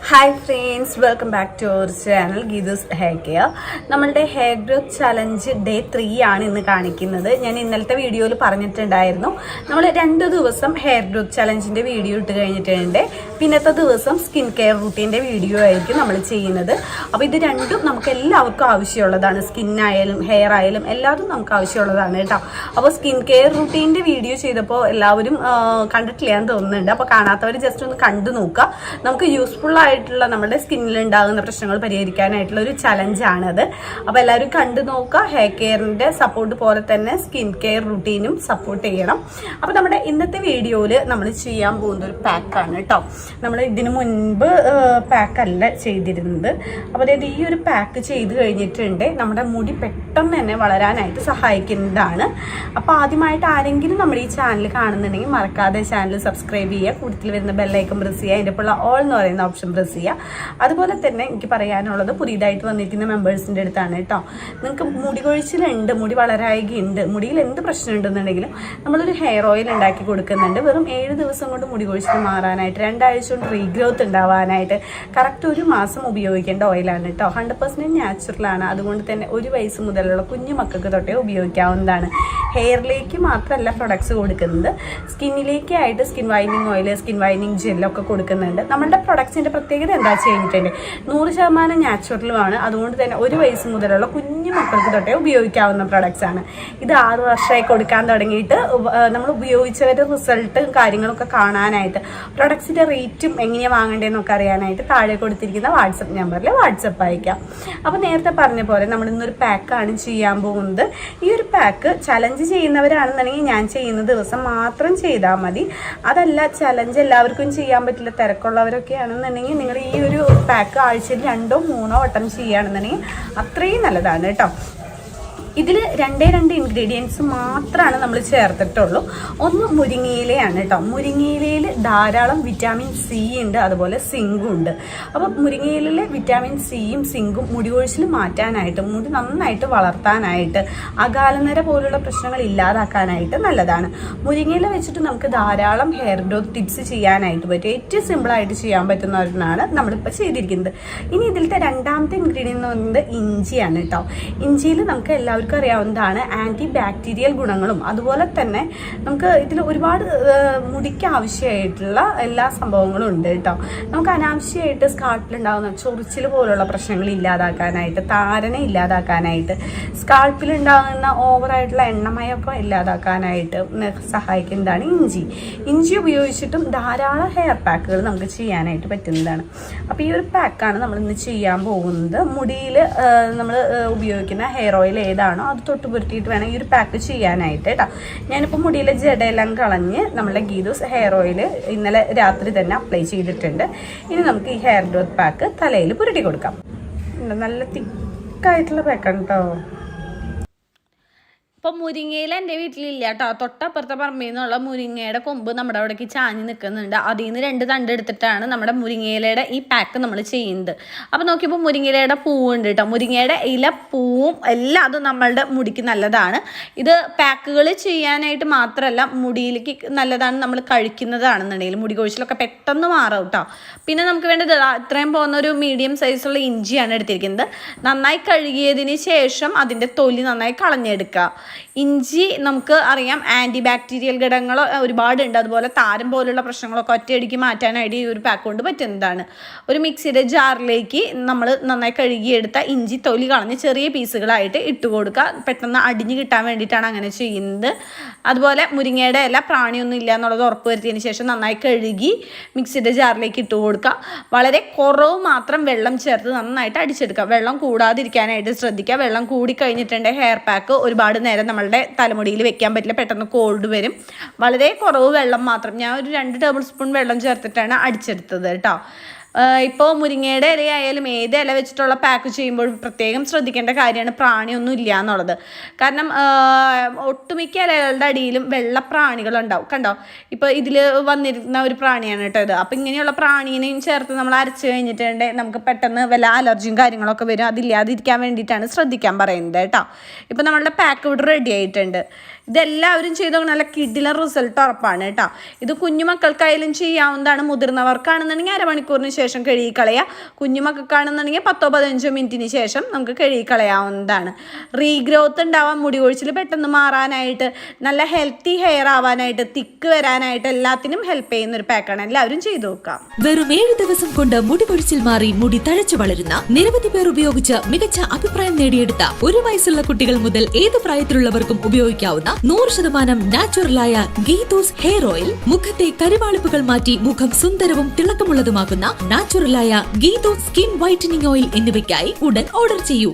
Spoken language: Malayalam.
Hi friends, welcome back to our channel Geethu's hair care. നമ്മളുടെ ഹെയർ ഗ്രോത്ത് ചലഞ്ച് ഡേ 3 ആണ് ഇന്ന് കാണിക്കുന്നത്. ഞാൻ ഇന്നലത്തെ വീഡിയോയിൽ പറഞ്ഞിട്ടുണ്ടായിരുന്നു, നമ്മൾ 2 ദിവസം ഹെയർ ഗ്രോത്ത് ചലഞ്ചിൻ്റെ വീഡിയോ ഇട്ട് കഴിഞ്ഞിട്ടുണ്ട്. പിന്നത്തെ ദിവസം സ്കിൻ കെയർ റൂട്ടീൻ്റെ വീഡിയോ ആയിരിക്കും നമ്മൾ ചെയ്യുന്നത്. അപ്പോൾ ഇത് രണ്ടും നമുക്ക് എല്ലാവർക്കും ആവശ്യമുള്ളതാണ്. സ്കിന്നായാലും ഹെയർ ആയാലും എല്ലാതും നമുക്ക് ആവശ്യമുള്ളതാണ് കേട്ടോ. അപ്പോൾ സ്കിൻ കെയർ റൂട്ടീൻ്റെ വീഡിയോ ചെയ്തപ്പോൾ എല്ലാവരും കണ്ടിട്ടില്ലാന്ന് തോന്നുന്നുണ്ട്. അപ്പോൾ കാണാത്തവർ ജസ്റ്റ് ഒന്ന് കണ്ടു നോക്കുക. നമുക്ക് യൂസ്ഫുൾ ആയിട്ടുള്ള നമ്മുടെ സ്കിന്നിൽ ഉണ്ടാകുന്ന പ്രശ്നങ്ങൾ പരിഹരിക്കാനായിട്ടുള്ള ഒരു ചലഞ്ചാണത്. അപ്പോൾ എല്ലാവരും കണ്ടു നോക്കുക. ഹെയർ കെയറിൻ്റെ സപ്പോർട്ട് പോലെ തന്നെ സ്കിൻ കെയർ റുട്ടീനും സപ്പോർട്ട് ചെയ്യണം. അപ്പോൾ നമ്മുടെ ഇന്നത്തെ വീഡിയോയിൽ നമ്മൾ ചെയ്യാൻ പോകുന്ന ഒരു പാക്കാണ് കേട്ടോ. നമ്മൾ ഇതിനു മുൻപ് പാക്കല്ല ചെയ്തിരുന്നത്. അപ്പോൾ അതായത് ഈ ഒരു പാക്ക് ചെയ്ത് കഴിഞ്ഞിട്ടുണ്ട് നമ്മുടെ മുടി പെട്ടെന്ന് തന്നെ വളരാനായിട്ട് സഹായിക്കുന്നതാണ്. അപ്പോൾ ആദ്യമായിട്ട് ആരെങ്കിലും നമ്മുടെ ഈ ചാനൽ കാണുന്നുണ്ടെങ്കിൽ മറക്കാതെ ചാനൽ സബ്സ്ക്രൈബ് ചെയ്യുക. കൂടുതൽ വരുന്ന ബെല്ലൈക്കൺ പ്രസ് ചെയ്യുക. അതിൻ്റെ ഇപ്പോൾ ഓൾ എന്ന് പറയുന്ന ഓപ്ഷൻ പ്രസ് ചെയ്യുക. അതുപോലെ തന്നെ എനിക്ക് പറയാനുള്ളത് പുതിയതായിട്ട് വന്നിരിക്കുന്ന മെമ്പേഴ്സിൻ്റെ അടുത്താണ് കേട്ടോ. നിങ്ങൾക്ക് മുടി കൊഴിച്ചിലുണ്ട്, മുടി വളരായികയുണ്ട്, മുടിയിൽ എന്ത് പ്രശ്നം ഉണ്ടെന്നുണ്ടെങ്കിലും നമ്മളൊരു ഹെയർ ഓയിൽ ഉണ്ടാക്കി കൊടുക്കുന്നുണ്ട്. വെറും 7 ദിവസം കൊണ്ട് മുടി കൊഴിച്ചിൽ മാറാനായിട്ട്, 2 ആഴ്ച കൊണ്ട് റീഗ്രോത്ത് ഉണ്ടാവാനായിട്ട് കറക്റ്റ് 1 മാസം ഉപയോഗിക്കേണ്ട ഓയിലാണ് കേട്ടോ. 100% നാച്ചുറലാണ്. അതുകൊണ്ട് തന്നെ 1 വയസ്സ് മുതലുള്ള കുഞ്ഞു മക്കൾക്ക് തൊട്ടേ ഉപയോഗിക്കാവുന്നതാണ്. ഹെയറിലേക്ക് മാത്രമല്ല പ്രൊഡക്ട്സ് കൊടുക്കുന്നത്, സ്കിന്നിലേക്കായിട്ട് സ്കിൻ വൈനിങ് ഓയിൽ, സ്കിൻ വൈനിങ് ജെല്ലൊക്കെ കൊടുക്കുന്നുണ്ട്. നമ്മളുടെ പ്രൊഡക്ട്സിൻ്റെ പ്രത്യേകത എന്താ ചെയ്തിട്ടുണ്ട്, 100% നാച്ചുറലുമാണ്. അതുകൊണ്ട് തന്നെ 1 വയസ്സ് മുതലുള്ള കുഞ്ഞു മക്കൾക്ക് തൊട്ടേ ഉപയോഗിക്കാവുന്ന പ്രൊഡക്ട്സ് ആണ്. ഇത് 6 വർഷമായി കൊടുക്കാൻ തുടങ്ങിയിട്ട് നമ്മൾ ഉപയോഗിച്ചവരുടെ റിസൾട്ട് കാര്യങ്ങളൊക്കെ കാണാനായിട്ട്, പ്രൊഡക്ട്സിൻ്റെ റേറ്റും എങ്ങനെയാണ് വാങ്ങേണ്ടതെന്നൊക്കെ അറിയാനായിട്ട് താഴെ കൊടുത്തിരിക്കുന്ന വാട്സപ്പ് നമ്പറിൽ വാട്സപ്പ് അയക്കാം. അപ്പോൾ നേരത്തെ പറഞ്ഞ പോലെ നമ്മൾ ഇന്നൊരു പാക്കാണ് ചെയ്യാൻ പോകുന്നത്. ഈ ഒരു പാക്ക് ചലഞ്ച് ചെയ്യുന്നവരാണെന്നുണ്ടെങ്കിൽ ഞാൻ ചെയ്യുന്ന ദിവസം മാത്രം ചെയ്താൽ മതി. അതല്ല ചലഞ്ച് എല്ലാവർക്കും ചെയ്യാൻ പറ്റില്ല, തിരക്കുള്ളവരൊക്കെ ആണെന്നുണ്ടെങ്കിൽ നിങ്ങൾ ഈ ഒരു പാക്ക് ആഴ്ചയിൽ 2 or 3 വട്ടം ചെയ്യുകയാണെന്നുണ്ടെങ്കിൽ അത്രയും നല്ലതാണ് കേട്ടോ. ഇതിൽ 2 ഇൻഗ്രീഡിയൻസ് മാത്രമാണ് നമ്മൾ ചേർത്തിട്ടുള്ളൂ. ഒന്ന് മുരിങ്ങയിലയാണ് കേട്ടോ. മുരിങ്ങയിലയിൽ ധാരാളം വിറ്റാമിൻ സി ഉണ്ട്, അതുപോലെ സിങ്കും ഉണ്ട്. അപ്പോൾ മുരിങ്ങയിലെ വിറ്റാമിൻ സിയും സിങ്കും മുടി കൊഴിച്ചിൽ മാറ്റാനായിട്ട്, മുടി നന്നായിട്ട് വളർത്താനായിട്ട്, അകാലനര പോലുള്ള പ്രശ്നങ്ങൾ ഇല്ലാതാക്കാനായിട്ട് നല്ലതാണ്. മുരിങ്ങയില വെച്ചിട്ട് നമുക്ക് ധാരാളം ഹെയർ ഗ്രോത്ത് ടിപ്സ് ചെയ്യാനായിട്ട് പറ്റും. ഏറ്റവും സിമ്പിളായിട്ട് ചെയ്യാൻ പറ്റുന്ന ഒരെണ്ണമാണ് നമ്മളിപ്പോൾ ചെയ്തിരിക്കുന്നത്. ഇനി ഇതിലത്തെ 2ാമത്തെ ഇൻഗ്രീഡിയൻ്റ് എന്ന് പറയുന്നത് ഇഞ്ചിയാണ് കേട്ടോ. ഇഞ്ചിയിൽ നമുക്ക് എല്ലാവർക്കും അറിയാവുന്നതാണ് ആൻറ്റി ബാക്ടീരിയൽ ഗുണങ്ങളും അതുപോലെ തന്നെ നമുക്ക് ഇതിൽ ഒരുപാട് മുടിക്ക് ആവശ്യമായിട്ടുള്ള എല്ലാ സംഭവങ്ങളും ഉണ്ട് കേട്ടോ. നമുക്ക് അനാവശ്യമായിട്ട് സ്കാൾപ്പിലുണ്ടാകുന്ന ചൊറിച്ചിൽ പോലുള്ള പ്രശ്നങ്ങൾ ഇല്ലാതാക്കാനായിട്ട്, താരന ഇല്ലാതാക്കാനായിട്ട്, സ്കാൾപ്പിലുണ്ടാകുന്ന ഓവറായിട്ടുള്ള എണ്ണമയൊക്കെ ഇല്ലാതാക്കാനായിട്ട് സഹായിക്കുന്നതാണ് ഇഞ്ചി. ഇഞ്ചി ഉപയോഗിച്ചിട്ടും ധാരാളം ഹെയർ പാക്കുകൾ നമുക്ക് ചെയ്യാനായിട്ട് പറ്റുന്നതാണ്. അപ്പോൾ ഈ ഒരു പാക്കാണ് നമ്മൾ ഇന്ന് ചെയ്യാൻ പോകുന്നത്. മുടിയിൽ നമ്മൾ ഉപയോഗിക്കുന്ന ഹെയർ ഓയിൽ ഏതാണോ അത് തൊട്ട് പുരട്ടിയിട്ട് വേണം ഈ ഒരു പാക്ക് ചെയ്യാനായിട്ട് കേട്ടോ. ഞാനിപ്പോൾ മുടിയിലെ ജടയെല്ലാം കളഞ്ഞ് നമ്മളെ ഗീതൂസ് ഹെയർ ഓയിൽ ഇന്നലെ രാത്രി തന്നെ അപ്ലൈ ചെയ്തിട്ടുണ്ട്. ഇനി നമുക്ക് ഈ ഹെയർ ഗ്രോത്ത് പാക്ക് തലയിൽ പുരട്ടി കൊടുക്കാം. നല്ല തിക്കായിട്ടുള്ള പാക്കാണ് കേട്ടോ. ഇപ്പോൾ മുരിങ്ങയില എൻ്റെ വീട്ടിലില്ല കേട്ടോ. തൊട്ടപ്പുറത്തെ പറമ്പിൽ നിന്നുള്ള മുരിങ്ങയുടെ കൊമ്പ് നമ്മുടെ അവിടേക്ക് ചാഞ്ഞ് നിൽക്കുന്നുണ്ട്. അതിൽ നിന്ന് 2 തണ്ട് എടുത്തിട്ടാണ് നമ്മുടെ മുരിങ്ങയിലയുടെ ഈ പാക്ക് നമ്മൾ ചെയ്യുന്നത്. അപ്പോൾ നോക്കിയപ്പോൾ മുരിങ്ങയിലയുടെ പൂവുണ്ട് കേട്ടോ. മുരിങ്ങയുടെ ഇല പൂവും എല്ലാം അതും നമ്മളുടെ മുടിക്ക് നല്ലതാണ്. ഇത് പാക്കുകൾ ചെയ്യാനായിട്ട് മാത്രമല്ല മുടിയിലേക്ക് നല്ലതാണ്. നമ്മൾ കഴിക്കുന്നതാണെന്നുണ്ടെങ്കിൽ മുടി കൊഴിച്ചിലൊക്കെ പെട്ടെന്ന് മാറും കേട്ടോ. പിന്നെ നമുക്ക് വേണ്ടത് ഇത്രയും പോകുന്ന ഒരു മീഡിയം സൈസുള്ള ഇഞ്ചിയാണ് എടുത്തിരിക്കുന്നത്. നന്നായി കഴുകിയതിന് ശേഷം അതിൻ്റെ തൊലി നന്നായി കളഞ്ഞെടുക്കുക. ഇഞ്ചി നമുക്ക് അറിയാം ആൻറ്റി ബാക്ടീരിയൽ ഘടകങ്ങൾ ഒരുപാടുണ്ട്. അതുപോലെ താരം പോലുള്ള പ്രശ്നങ്ങളൊക്കെ ഒറ്റയടിക്ക് മാറ്റാനായിട്ട് ഈ ഒരു പാക്ക് കൊണ്ട് പറ്റുന്നതാണ്. ഒരു മിക്സിയുടെ ജാറിലേക്ക് നമ്മൾ നന്നായി കഴുകിയെടുത്ത ഇഞ്ചി തൊലി കളഞ്ഞ് ചെറിയ പീസുകളായിട്ട് ഇട്ട് കൊടുക്കുക. പെട്ടെന്ന് അടിഞ്ഞ് കിട്ടാൻ വേണ്ടിയിട്ടാണ് അങ്ങനെ ചെയ്യുന്നത്. അതുപോലെ മുരിങ്ങയുടെ ഇല പ്രാണിയൊന്നും ഇല്ല എന്നുള്ളത് ഉറപ്പ് വരുത്തിയതിന് ശേഷം നന്നായി കഴുകി മിക്സിയുടെ ജാറിലേക്ക് ഇട്ട് കൊടുക്കുക. വളരെ കുറവ് മാത്രം വെള്ളം ചേർത്ത് നന്നായിട്ട് അടിച്ചെടുക്കുക. വെള്ളം കൂടാതിരിക്കാനായിട്ട് ശ്രദ്ധിക്കുക. വെള്ളം കൂടി കഴിഞ്ഞിട്ടുണ്ടെങ്കിൽ ഹെയർ പാക്ക് ഒരുപാട് നേരം നമ്മളുടെ തലമുടിയിൽ വെക്കാൻ പറ്റില്ല, പെട്ടെന്ന് കോൾഡ് വരും. വളരെ കുറവ് വെള്ളം മാത്രം, ഞാൻ ഒരു 2 ടേബിൾ സ്പൂൺ വെള്ളം ചേർത്തിട്ടാണ് അടിച്ചെടുത്തത് കേട്ടോ. ഇപ്പോൾ മുരിങ്ങയുടെ ഇലയായാലും ഏത് ഇല വെച്ചിട്ടുള്ള പാക്ക് ചെയ്യുമ്പോൾ പ്രത്യേകം ശ്രദ്ധിക്കേണ്ട കാര്യമാണ് പ്രാണിയൊന്നും ഇല്ല എന്നുള്ളത്. കാരണം ഒട്ടുമിക്ക ഇലകളുടെ അടിയിലും വെള്ളപ്രാണികളുണ്ടാവും. കണ്ടോ, ഇപ്പോൾ ഇതിൽ വന്നിരുന്ന ഒരു പ്രാണിയാണ് കേട്ടോ ഇത്. അപ്പോൾ ഇങ്ങനെയുള്ള പ്രാണീനെയും ചേർത്ത് നമ്മൾ അരച്ച് കഴിഞ്ഞിട്ടുണ്ടെങ്കിൽ നമുക്ക് പെട്ടെന്ന് വല്ല അലർജിയും കാര്യങ്ങളൊക്കെ വരും. അതില്ലാതിരിക്കാൻ വേണ്ടിയിട്ടാണ് ശ്രദ്ധിക്കാൻ പറയുന്നത് കേട്ടോ. ഇപ്പോൾ നമ്മളുടെ പാക്ക് ഇവിടെ റെഡി ആയിട്ടുണ്ട്. ഇതെല്ലാവരും ചെയ്ത് നല്ല കിടിലൻ റിസൾട്ട് ഉറപ്പാണ് കേട്ടോ. ഇത് കുഞ്ഞുമക്കൾക്കായാലും ചെയ്യാവുന്നതാണ്. മുതിർന്നവർക്കാണെന്നുണ്ടെങ്കിൽ അരമണിക്കൂറിന് ശേഷം കഴുകിക്കളയുക. കുഞ്ഞുമക്കൾക്കാണെന്നുണ്ടെങ്കിൽ 10-15 മിനിറ്റിന് ശേഷം നമുക്ക് കഴുകിക്കളയാവുന്നതാണ്. റീഗ്രോത്ത് ഉണ്ടാവാൻ, മുടി കൊഴിച്ചിൽ പെട്ടെന്ന് മാറാനായിട്ട്, നല്ല ഹെൽത്തി ഹെയർ ആവാനായിട്ട്, തിക്ക് വരാനായിട്ട് എല്ലാത്തിനും ഹെൽപ്പ് ചെയ്യുന്ന ഒരു പാക്കാണ്. എല്ലാവരും ചെയ്തു നോക്കാം. വെറും 7 ദിവസം കൊണ്ട് മുടി കൊഴിച്ചിൽ മാറി മുടി തഴച്ചു വളരുന്ന, നിരവധി പേർ ഉപയോഗിച്ച് മികച്ച അഭിപ്രായം നേടിയെടുത്ത 1 വയസ്സുള്ള കുട്ടികൾ മുതൽ ഏത് പ്രായത്തിലുള്ളവർക്കും ഉപയോഗിക്കാവുന്ന 100% നാച്ചുറലായ ഗീതൂസ് ഹെയർ ഓയിൽ, മുഖത്തെ കരിവാളിപ്പുകൾ മാറ്റി മുഖം സുന്ദരവും തിളക്കമുള്ളതുമാക്കുന്ന നാച്ചുറലായ ഗീതൂസ് സ്കിൻ വൈറ്റനിങ് ഓയിൽ എന്നിവയ്ക്കായി ഉടൻ ഓർഡർ ചെയ്യൂ.